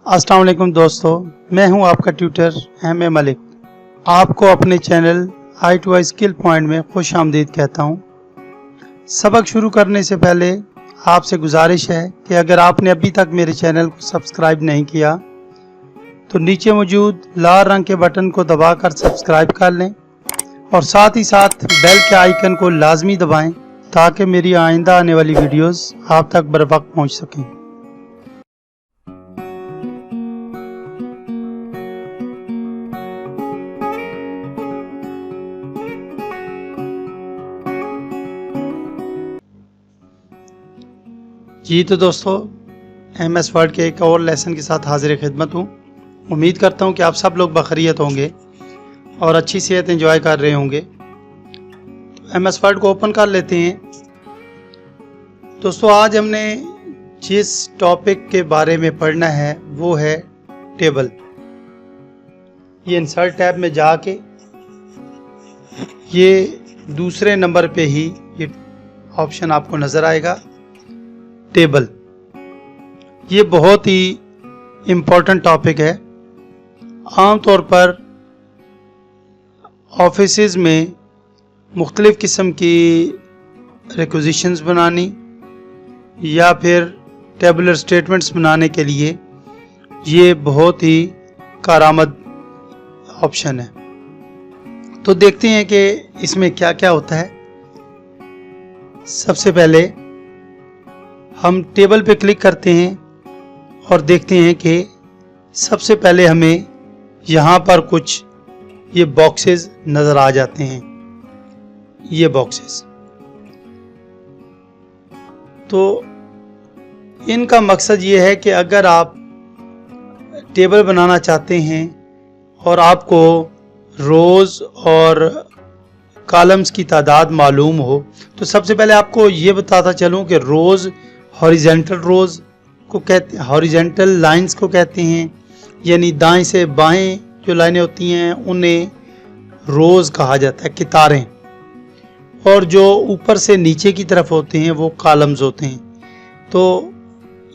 अस्सलाम वालेकुम दोस्तों, मैं हूं आपका ट्यूटर एम ए मलिक। आपको अपने चैनल i2i स्किल पॉइंट में खुश आमदीद कहता हूं। सबक शुरू करने से पहले आपसे गुजारिश है कि अगर आपने अभी तक मेरे चैनल को सब्सक्राइब नहीं किया तो नीचे मौजूद लाल रंग के बटन को दबाकर सब्सक्राइब कर लें और साथ ही साथ बेल के आइकन को लाजमी दबाएं ताकि मेरी आइंदा आने वाली वीडियोस आप तक बर वक्त पहुँच सकें। जी तो दोस्तों, MS वर्ड के एक और लेसन के साथ हाजिर खिदमत हूँ। उम्मीद करता हूँ कि आप सब लोग बखैरियत होंगे और अच्छी सेहत एंजॉय कर रहे होंगे। तो MS वर्ड को ओपन कर लेते हैं। दोस्तों, आज हमने जिस टॉपिक के बारे में पढ़ना है वो है टेबल। ये इंसर्ट टैब में जाके ये दूसरे नंबर पे ही ये ऑप्शन आपको नज़र आएगा, टेबल। ये बहुत ही इम्पोर्टेंट टॉपिक है। आमतौर पर ऑफिसेज में मुख्तलिफ़ किस्म की रिक्विजिशंस बनानी या फिर टेबुलर स्टेटमेंट्स बनाने के लिए ये बहुत ही कारआमद ऑप्शन है। तो देखते हैं कि इसमें क्या क्या होता है। सबसे पहले हम टेबल पे क्लिक करते हैं और देखते हैं कि सबसे पहले हमें यहाँ पर कुछ ये बॉक्सेस नज़र आ जाते हैं। ये बॉक्सेस तो इनका मकसद ये है कि अगर आप टेबल बनाना चाहते हैं और आपको रोज़ और कॉलम्स की तादाद मालूम हो तो सबसे पहले आपको ये बताता चलूँ कि रोज़ हॉरिजेंटल रोज़ को कहते हैं, हॉरिजेंटल लाइंस को कहते हैं, यानी दाएं से बाएं जो लाइनें होती हैं उन्हें रोज़ कहा जाता है, कितारें। और जो ऊपर से नीचे की तरफ होते हैं वो कॉलम्स होते हैं। तो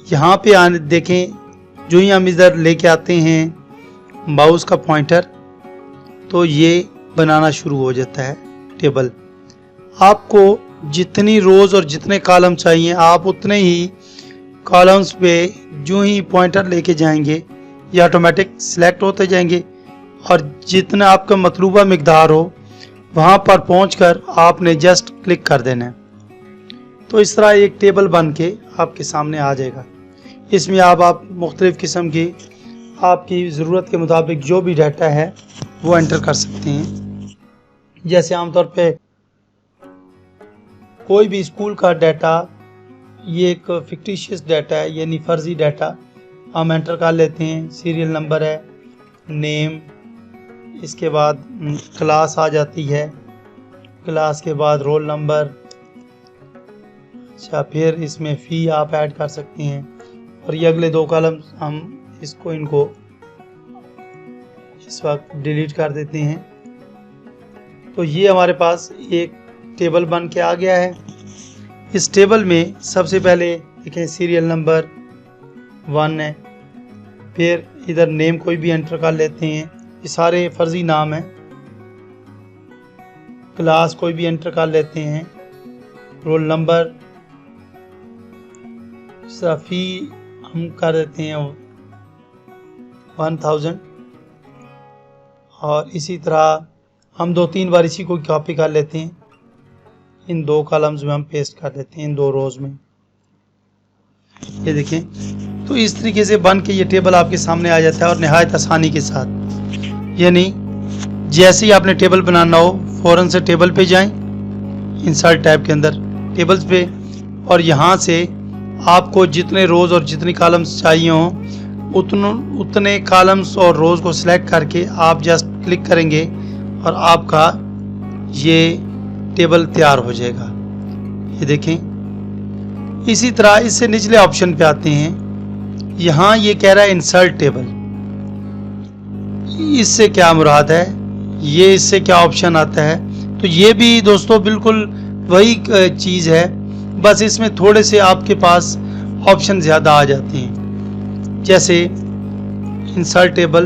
यहाँ पे आने देखें, जो ही हम इधर लेके आते हैं माउस का पॉइंटर तो ये बनाना शुरू हो जाता है टेबल। आपको जितनी रोज़ और जितने कॉलम चाहिए आप उतने ही कॉलम्स पे जो ही पॉइंटर लेके जाएंगे ये ऑटोमेटिक सिलेक्ट होते जाएंगे और जितना आपका मतलूबा मिकदार हो वहाँ पर पहुँचकर आपने जस्ट क्लिक कर देना है। तो इस तरह एक टेबल बन के आपके सामने आ जाएगा। इसमें आप मुख्तलिफ़ किस्म की आपकी ज़रूरत के मुताबिक जो भी डाटा है वो एंटर कर सकते हैं। जैसे आमतौर पे कोई भी स्कूल का डाटा, ये एक फिक्टिशियस डाटा है यानी फ़र्ज़ी डाटा, हम एंटर कर लेते हैं। सीरियल नंबर है, नेम, इसके बाद क्लास आ जाती है, क्लास के बाद रोल नंबर। अच्छा, फिर इसमें फ़ी आप ऐड कर सकते हैं और ये अगले दो कॉलम हम इनको इस वक्त डिलीट कर देते हैं। तो ये हमारे पास एक टेबल बन के आ गया है। इस टेबल में सबसे पहले देखें सीरियल नंबर 1 है, फिर इधर नेम कोई भी एंटर कर लेते हैं, ये सारे फर्जी नाम हैं। क्लास कोई भी एंटर कर लेते हैं, रोल नंबर, फ़ी हम कर देते हैं 1000 और इसी तरह हम 2-3 बार इसी को कॉपी कर लेते हैं। इन दो कॉलम्स में हम पेस्ट कर देते हैं, इन दो रोज़ में। ये देखें, तो इस तरीके से बन के ये टेबल आपके सामने आ जाता है और नहायत आसानी के साथ। यानी जैसे ही आपने टेबल बनाना हो फ़ौरन से टेबल पे जाएं, इंसर्ट टैब के अंदर टेबल्स पे, और यहाँ से आपको जितने रोज़ और जितनी कॉलम्स चाहिए हों उतने कॉलम्स और रोज़ को सिलेक्ट करके आप जस्ट क्लिक करेंगे और आपका ये टेबल तैयार हो जाएगा। ये देखें। इसी तरह इससे निचले ऑप्शन पे आते हैं। यहाँ ये कह रहा है इंसर्ट टेबल। इससे क्या मुराद है, ये इससे क्या ऑप्शन आता है? तो ये भी दोस्तों बिल्कुल वही चीज़ है, बस इसमें थोड़े से आपके पास ऑप्शन ज़्यादा आ जाते हैं। जैसे इंसर्ट टेबल,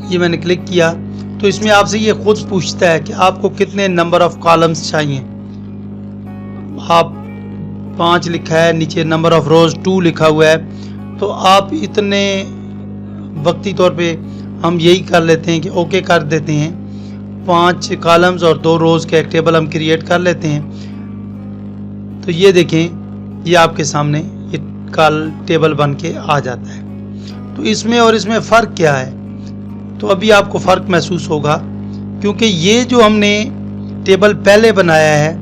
ये मैंने क्लिक किया तो इसमें आपसे ये खुद पूछता है कि आपको कितने नंबर ऑफ कॉलम्स चाहिए। आप 5 लिखा है, नीचे नंबर ऑफ रोज 2 लिखा हुआ है, तो आप इतने वक्ती तौर पे हम यही कर लेते हैं कि ओके कर देते हैं, 5 कॉलम्स और 2 रोज का एक टेबल हम क्रिएट कर लेते हैं। तो ये देखें, ये आपके सामने ये टेबल बन के आ जाता है। तो इसमें और इसमें फ़र्क क्या है? तो अभी आपको फ़र्क महसूस होगा, क्योंकि ये जो हमने टेबल पहले बनाया है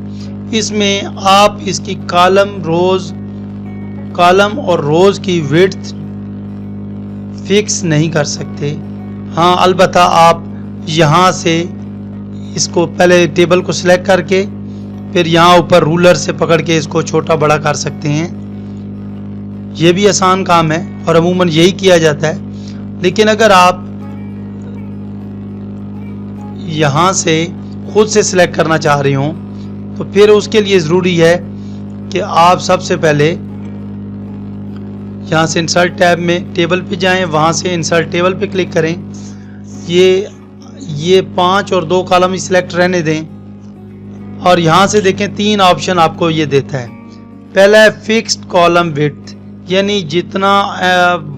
इसमें आप इसकी कॉलम और रोज की विड्थ फिक्स नहीं कर सकते। हाँ, अलबत्ता आप यहाँ से इसको पहले टेबल को सिलेक्ट करके फिर यहाँ ऊपर रूलर से पकड़ के इसको छोटा बड़ा कर सकते हैं। ये भी आसान काम है और अमूमन यही किया जाता है। लेकिन अगर आप यहाँ से खुद से सिलेक्ट करना चाह रहे हो तो फिर उसके लिए ज़रूरी है कि आप सबसे पहले यहाँ से इंसर्ट टैब में टेबल पे जाएं, वहाँ से इंसर्ट टेबल पे क्लिक करें, ये 5 और 2 कॉलम सिलेक्ट रहने दें और यहाँ से देखें 3 ऑप्शन आपको ये देता है। पहला है फिक्स्ड कॉलम विड्थ, यानी जितना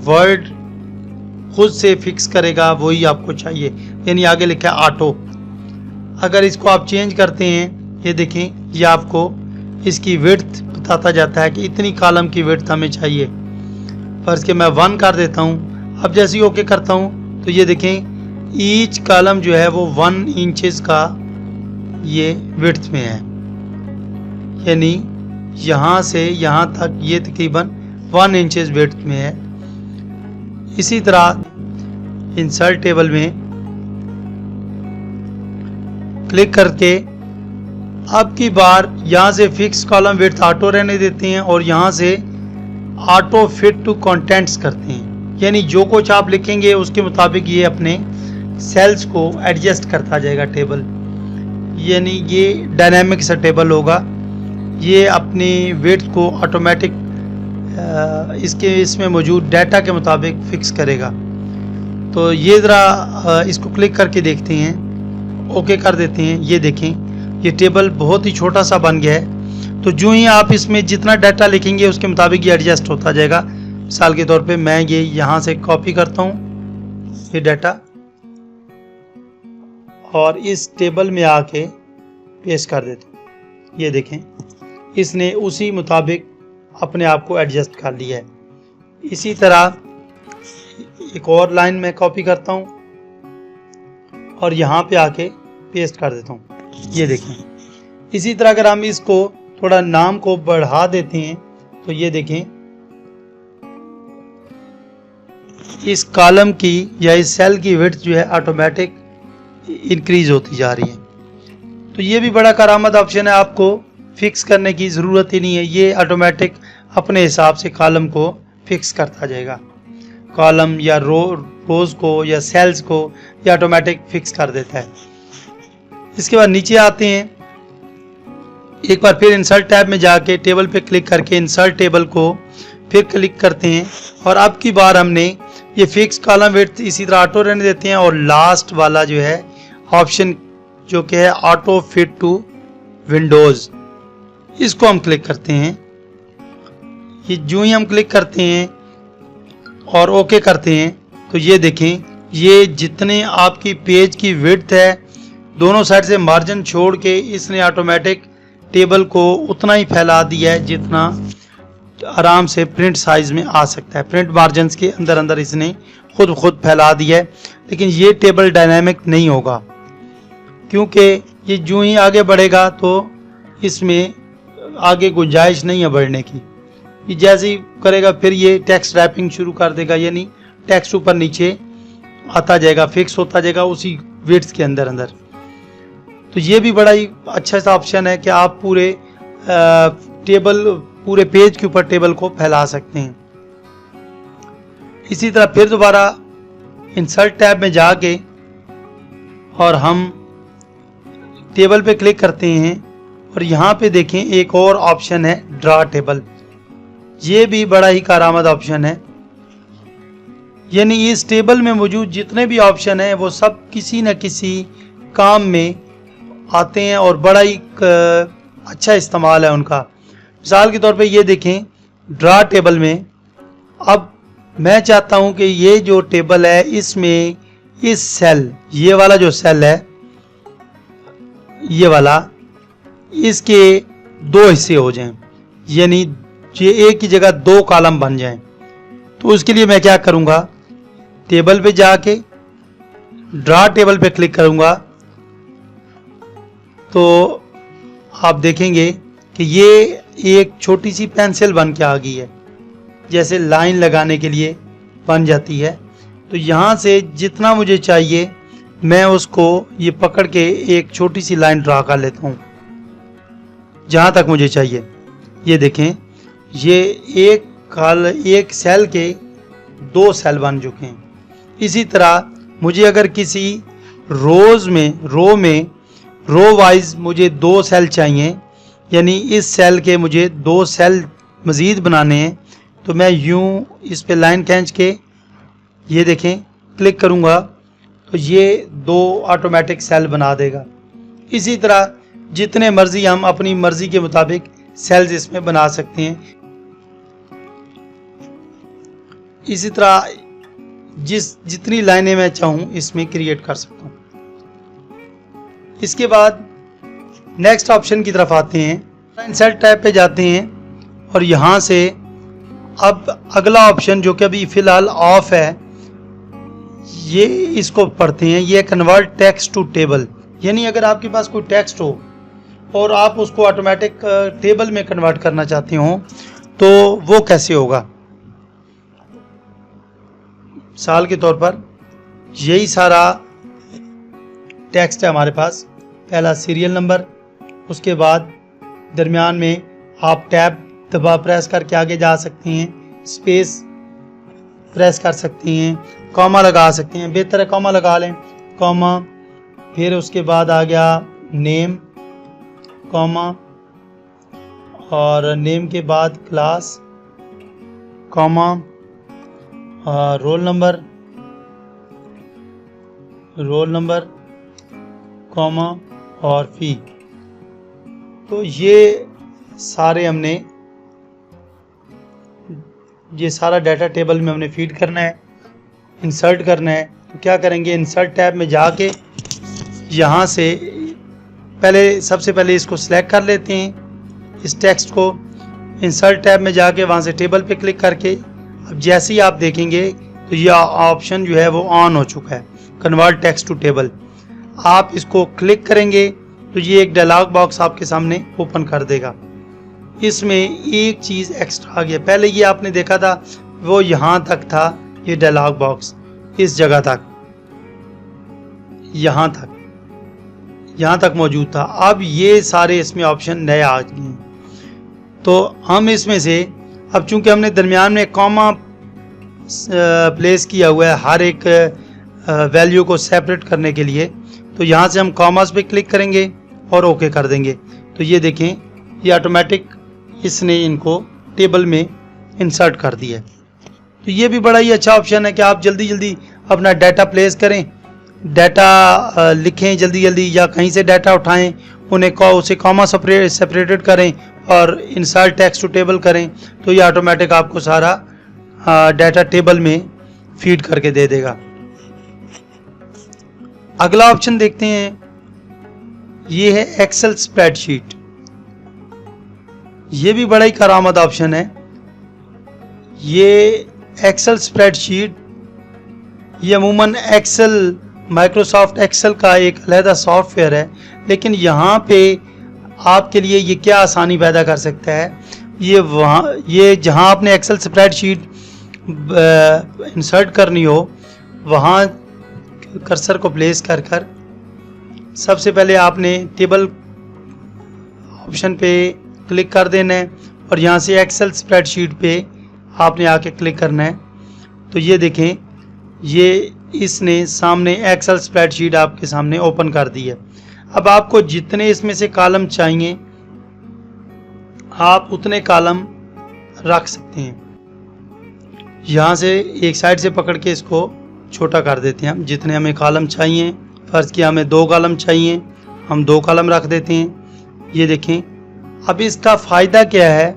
वर्ड खुद से फिक्स करेगा वही आपको चाहिए, यानी आगे लिखा है ऑटो। अगर इसको आप चेंज करते हैं, ये देखें, ये आपको इसकी विड्थ बताता जाता है कि इतनी कॉलम की विड्थ हमें चाहिए। फर्ज के मैं 1 कर देता हूँ। अब जैसे ही ओके करता हूँ तो ये देखें ईच कॉलम जो है वो 1 इंचेस का ये विड्थ में है, यानी यहाँ से यहाँ तक ये तकरीबन 1 इंचेस विड्थ में है। इसी तरह इंसर्ट टेबल में क्लिक करके अब की बार यहाँ से फिक्स कॉलम विड्थ ऑटो रहने देते हैं और यहाँ से ऑटो फिट टू कंटेंट्स करते हैं, यानी जो कुछ आप लिखेंगे उसके मुताबिक ये अपने सेल्स को एडजस्ट करता जाएगा टेबल, यानी ये डायनामिक सा टेबल होगा। ये अपनी विड्थ को ऑटोमेटिक इसमें मौजूद डाटा के मुताबिक फिक्स करेगा। तो ये ज़रा इसको क्लिक करके देखते हैं, ओके कर देते हैं। ये देखें, ये टेबल बहुत ही छोटा सा बन गया है। तो जो ही आप इसमें जितना डाटा लिखेंगे उसके मुताबिक ये एडजस्ट होता जाएगा। मिसाल के तौर पे मैं ये यहाँ से कॉपी करता हूँ ये डाटा और इस टेबल में आके पेस्ट कर देता हूँ। ये देखें, इसने उसी मुताबिक अपने आप को एडजस्ट कर लिया है। इसी तरह एक और लाइन में कॉपी करता हूँ और यहाँ पे आके पेस्ट कर देता हूँ। ये देखें, इसी तरह अगर हम इसको थोड़ा नाम को बढ़ा देते हैं तो ये देखें इस कॉलम की या इस सेल की विड्थ जो है ऑटोमेटिक इंक्रीज होती जा रही है। तो ये भी बड़ा करामत ऑप्शन है, आपको फिक्स करने की ज़रूरत ही नहीं है, ये ऑटोमेटिक अपने हिसाब से कॉलम को फिक्स करता जाएगा। कॉलम या रोज को या सेल्स को ये ऑटोमेटिक फिक्स कर देता है। इसके बाद नीचे आते हैं, एक बार फिर इंसर्ट टैब में जाके टेबल पे क्लिक करके इंसर्ट टेबल को फिर क्लिक करते हैं और अब की बार हमने ये फिक्स कॉलम विड्थ इसी तरह ऑटो रहने देते हैं और लास्ट वाला जो है ऑप्शन जो कि है ऑटो फिट टू विंडोज़, इसको हम क्लिक करते हैं। ये जो ही हम क्लिक करते हैं और ओके करते हैं तो ये देखें, ये जितने आपकी पेज की विड्थ है दोनों साइड से मार्जिन छोड़ के इसने ऑटोमेटिक टेबल को उतना ही फैला दिया है जितना आराम से प्रिंट साइज में आ सकता है। प्रिंट मार्जिन्स के अंदर अंदर इसने खुद फैला दिया है। लेकिन ये टेबल डायनामिक नहीं होगा, क्योंकि ये जो ही आगे बढ़ेगा तो इसमें आगे गुंजाइश नहीं है बढ़ने की। ये जैसे ही करेगा फिर ये टेक्स्ट रैपिंग शुरू कर देगा, यानी टेक्स्ट ऊपर नीचे आता जाएगा, फिक्स होता जाएगा उसी विड्थ के अंदर अंदर। तो ये भी बड़ा ही अच्छा सा ऑप्शन है कि आप पूरे पेज के ऊपर टेबल को फैला सकते हैं। इसी तरह फिर दोबारा इंसर्ट टैब में जाके और हम टेबल पे क्लिक करते हैं और यहाँ पे देखें एक और ऑप्शन है ड्रा टेबल। ये भी बड़ा ही कारआमद ऑप्शन है। यानी इस टेबल में मौजूद जितने भी ऑप्शन हैं वो सब किसी न किसी काम में आते हैं और बड़ा ही अच्छा इस्तेमाल है उनका। मिसाल के तौर पे ये देखें, ड्रा टेबल में अब मैं चाहता हूं कि ये जो टेबल है इसमें इस सेल, ये वाला जो सेल है, ये वाला, इसके दो हिस्से हो जाएं, यानी ये एक की जगह दो कॉलम बन जाएं। तो उसके लिए मैं क्या करूंगा, टेबल पे जाके ड्रा टेबल पे क्लिक करूंगा तो आप देखेंगे कि ये एक छोटी सी पेंसिल बन के आ गई है, जैसे लाइन लगाने के लिए बन जाती है। तो यहाँ से जितना मुझे चाहिए मैं उसको ये पकड़ के एक छोटी सी लाइन ड्रा कर लेता हूँ जहाँ तक मुझे चाहिए। ये देखें, ये एक सेल के दो सेल बन चुके हैं। इसी तरह मुझे अगर किसी रो वाइज मुझे दो सेल चाहिए, यानी इस सेल के मुझे दो सेल मज़ीद बनाने हैं, तो मैं यूं इस पे लाइन खींच के ये देखें क्लिक करूंगा तो ये दो ऑटोमेटिक सेल बना देगा। इसी तरह जितने मर्जी हम अपनी मर्जी के मुताबिक सेल्स इसमें बना सकते हैं। इसी तरह जितनी लाइनें मैं चाहूँ इसमें क्रिएट कर सकता हूँ। इसके बाद नेक्स्ट ऑप्शन की तरफ आते हैं। इंसर्ट टैब पे जाते हैं और यहाँ से अब अगला ऑप्शन जो कि अभी फ़िलहाल ऑफ है, ये इसको पढ़ते हैं। ये कन्वर्ट टेक्स्ट टू टेबल, यानी अगर आपके पास कोई टेक्स्ट हो और आप उसको ऑटोमेटिक टेबल में कन्वर्ट करना चाहते हो तो वो कैसे होगा। मिसाल के तौर पर यही सारा टेक्स्ट है हमारे पास, पहला सीरियल नंबर, उसके बाद दरमियान में आप टैब दबा प्रेस करके आगे जा सकते हैं, स्पेस प्रेस कर सकते हैं, कॉमा लगा सकते हैं, बेहतर है कॉमा लगा लें, कॉमा, फिर उसके बाद आ गया नेम, कॉमा, और नेम के बाद class, comma, roll number, comma और फी। तो ये सारा डाटा टेबल में हमने फीड करना है, इंसर्ट करना है। तो क्या करेंगे, इंसर्ट टैब में जाके यहाँ से सबसे पहले इसको सिलेक्ट कर लेते हैं, इस टेक्स्ट को। इंसर्ट टैब में जाके वहाँ से टेबल पे क्लिक करके अब जैसे ही आप देखेंगे तो यह ऑप्शन जो है वो ऑन हो चुका है, कन्वर्ट टेक्स्ट टू टेबल। आप इसको क्लिक करेंगे तो ये एक डायलॉग बॉक्स आपके सामने ओपन कर देगा। इसमें एक चीज़ एक्स्ट्रा आ गया, पहले ये आपने देखा था वो यहाँ तक था, ये डायलॉग बॉक्स इस जगह तक, यहाँ तक मौजूद था। अब ये सारे इसमें ऑप्शन नए आ गए हैं। तो हम इसमें से अब चूंकि हमने दरमियान में कॉमा प्लेस किया हुआ है हर एक वैल्यू को सेपरेट करने के लिए, तो यहाँ से हम कॉमास पे क्लिक करेंगे और ओके कर देंगे। तो ये देखें, ये ऑटोमेटिक इसने इनको टेबल में इंसर्ट कर दिया है। तो ये भी बड़ा ही अच्छा ऑप्शन है कि आप जल्दी जल्दी अपना डाटा प्लेस करें, डाटा लिखें जल्दी जल्दी, या कहीं से डाटा उठाएं, उसे कॉमा सेपरेटेड करें और इंसर्ट टेक्स्ट टू टेबल करें, तो ये ऑटोमेटिक आपको सारा डाटा टेबल में फीड करके दे देगा। अगला ऑप्शन देखते हैं, ये है एक्सेल स्प्रेडशीट। ये भी बड़ा ही करामत ऑप्शन है। ये एक्सेल स्प्रेडशीट, ये अमूमन एक्सेल, माइक्रोसॉफ्ट एक्सेल का एक अलहदा सॉफ्टवेयर है, लेकिन यहाँ पे आपके लिए ये क्या आसानी पैदा कर सकता है, ये जहाँ आपने एक्सेल स्प्रेडशीट इंसर्ट करनी हो वहाँ कर्सर को प्लेस कर सबसे पहले आपने टेबल ऑप्शन पे क्लिक कर देना है और यहाँ से एक्सेल स्प्रेडशीट पे आपने आके क्लिक करना है। तो ये देखें, ये इसने सामने एक्सेल स्प्रेडशीट आपके सामने ओपन कर दी है। अब आपको जितने इसमें से कॉलम चाहिए आप उतने कॉलम रख सकते हैं। यहाँ से एक साइड से पकड़ के इसको छोटा कर देते हैं हम। जितने हमें कॉलम चाहिए, फ़र्ज़ किया हमें 2 कॉलम चाहिए, हम 2 कॉलम रख देते हैं। ये देखें। अब इसका फ़ायदा क्या है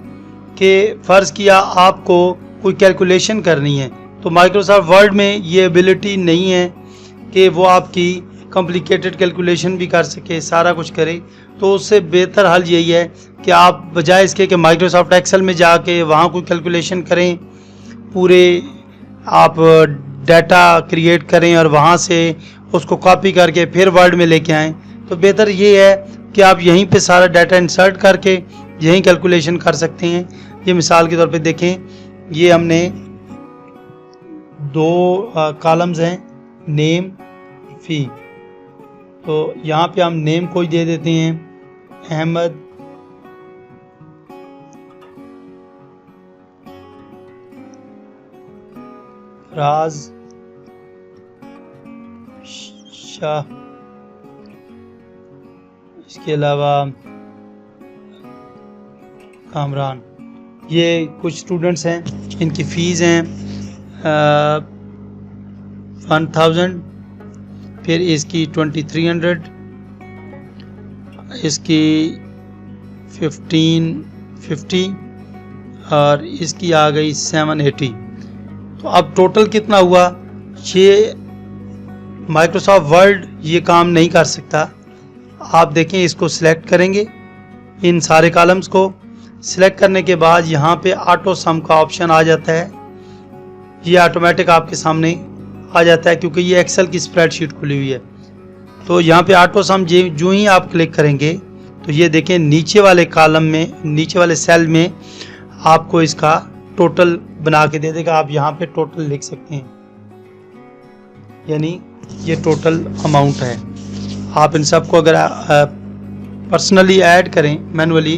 कि फ़र्ज़ किया आपको कोई कैलकुलेशन करनी है तो माइक्रोसॉफ्ट वर्ड में ये एबिलिटी नहीं है कि वो आपकी कॉम्प्लिकेटेड कैलकुलेशन भी कर सके, सारा कुछ करे। तो उससे बेहतर हल यही है कि आप बजाय इसके कि माइक्रोसॉफ्ट एक्सेल में जाके वहाँ कोई कैलकुलेशन करें, पूरे आप डाटा क्रिएट करें और वहाँ से उसको कॉपी करके फिर वर्ड में लेके आएँ, तो बेहतर ये है कि आप यहीं पे सारा डाटा इंसर्ट करके यहीं कैलकुलेशन कर सकते हैं। ये मिसाल के तौर पे देखें, ये हमने 2 कॉलम्स हैं, नेम, फ़ी। तो यहाँ पे हम नेम को ही दे देते हैं अहमद राज शाह, इसके अलावा कामरान। ये कुछ स्टूडेंट्स हैं, इनकी फ़ीस हैं 1000, फिर इसकी 2300, इसकी 1550 और इसकी आ गई 780। तो अब टोटल कितना हुआ? ये माइक्रोसॉफ्ट वर्ड ये काम नहीं कर सकता। आप देखें, इसको सिलेक्ट करेंगे, इन सारे कॉलम्स को सिलेक्ट करने के बाद यहाँ पे ऑटो सम का ऑप्शन आ जाता है। ये ऑटोमेटिक आपके सामने आ जाता है क्योंकि ये एक्सेल की स्प्रेडशीट खुली हुई है। तो यहाँ पे ऑटो सम जो ही आप क्लिक करेंगे तो ये देखें नीचे वाले कॉलम में, नीचे वाले सेल में आपको इसका टोटल बना के दे देगा। आप यहाँ पे टोटल लिख सकते हैं, यानी ये टोटल अमाउंट है। आप इन सबको अगर पर्सनली ऐड करें मैनुअली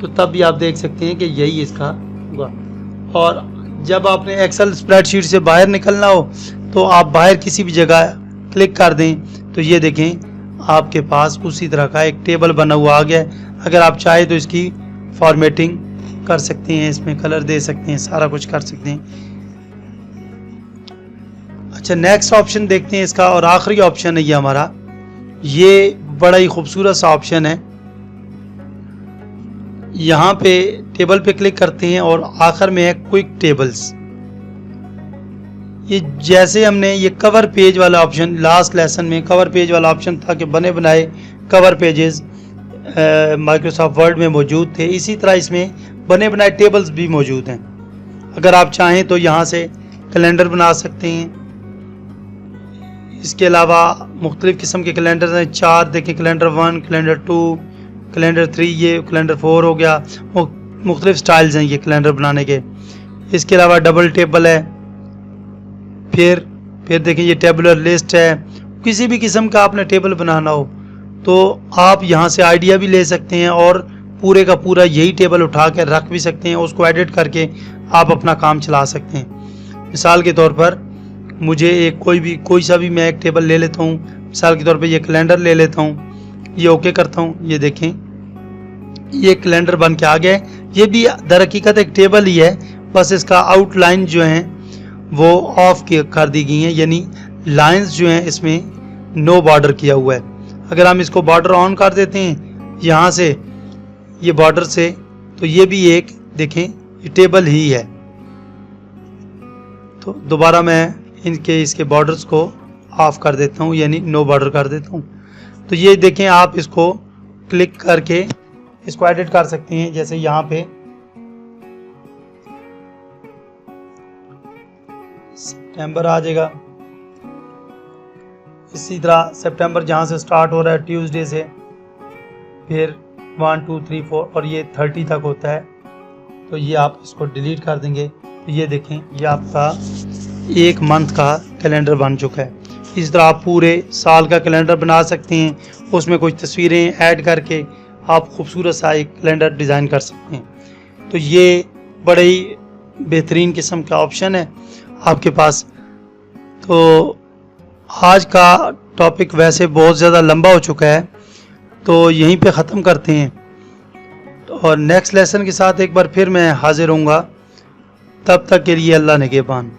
तो तब भी आप देख सकते हैं कि यही इसका होगा। और जब आपने एक्सेल स्प्रेडशीट से बाहर निकलना हो तो आप बाहर किसी भी जगह क्लिक कर दें तो ये देखें आपके पास उसी तरह का एक टेबल बना हुआ आ गया है। अगर आप चाहे तो इसकी फॉर्मेटिंग कर सकते हैं, इसमें कलर दे सकते हैं, सारा कुछ कर सकते हैं। अच्छा, नेक्स्ट ऑप्शन देखते हैं इसका, और आखिरी ऑप्शन है ये हमारा। ये बड़ा ही खूबसूरत सा ऑप्शन है। यहाँ पे टेबल पे क्लिक करते हैं और आखिर में है क्विक टेबल्स। ये जैसे हमने ये कवर पेज वाला ऑप्शन, लास्ट लेसन में कवर पेज वाला ऑप्शन था कि बने बनाए कवर पेजेस माइक्रोसॉफ्ट वर्ड में मौजूद थे, इसी तरह इसमें बने बनाए टेबल्स भी मौजूद हैं। अगर आप चाहें तो यहाँ से कैलेंडर बना सकते हैं। इसके अलावा मुख्तलिफ़ किस्म के कैलेंडर हैं, 4 देखें, कैलेंडर 1, कैलेंडर 2, कैलेंडर 3, ये कैलेंडर 4 हो गया। मुख्तलिफ स्टाइल्स हैं ये कैलेंडर बनाने के। इसके अलावा डबल टेबल है, फिर देखें ये टेबुलर लिस्ट है। किसी भी किस्म का आपने टेबल बनाना हो तो आप यहाँ से आइडिया भी ले सकते हैं और पूरे का पूरा यही टेबल उठा कर रख भी सकते हैं। उसको एडिट करके आप अपना काम चला सकते हैं। मिसाल के तौर पर मुझे कोई सा भी मैं एक टेबल ले लेता हूँ। मिसाल के तौर पर ये कैलेंडर ले लेता हूँ, ये ओके करता हूँ। ये देखें ये कैलेंडर बन के आ गया है। ये भी दर हकीकत एक टेबल ही है, बस इसका आउटलाइन जो है वो ऑफ कर दी गई हैं, यानी लाइंस जो हैं इसमें नो बॉर्डर किया हुआ है। अगर हम इसको बॉर्डर ऑन कर देते हैं यहाँ से, ये बॉर्डर से, तो ये भी एक देखें ये टेबल ही है। तो दोबारा मैं इसके बॉर्डर्स को ऑफ कर देता हूँ, यानी नो बॉर्डर कर देता हूँ। तो ये देखें आप इसको क्लिक करके इसको एडिट कर सकते हैं। जैसे यहाँ पे सितंबर आ जाएगा, इसी तरह सितंबर जहाँ से स्टार्ट हो रहा है ट्यूसडे से, फिर 1 2 3 4 और ये 30 तक होता है। तो ये आप इसको डिलीट कर देंगे तो ये देखें ये आपका 1 मंथ का कैलेंडर बन चुका है। इस तरह आप पूरे साल का कैलेंडर बना सकते हैं, उसमें कुछ तस्वीरें ऐड करके आप खूबसूरत सा एक कैलेंडर डिज़ाइन कर सकते हैं। तो ये बड़े ही बेहतरीन किस्म का ऑप्शन है आपके पास। तो आज का टॉपिक वैसे बहुत ज़्यादा लंबा हो चुका है, तो यहीं पे ख़त्म करते हैं। और नेक्स्ट लेसन के साथ एक बार फिर मैं हाजिर होऊंगा। तब तक के लिए अल्लाह निगहबान।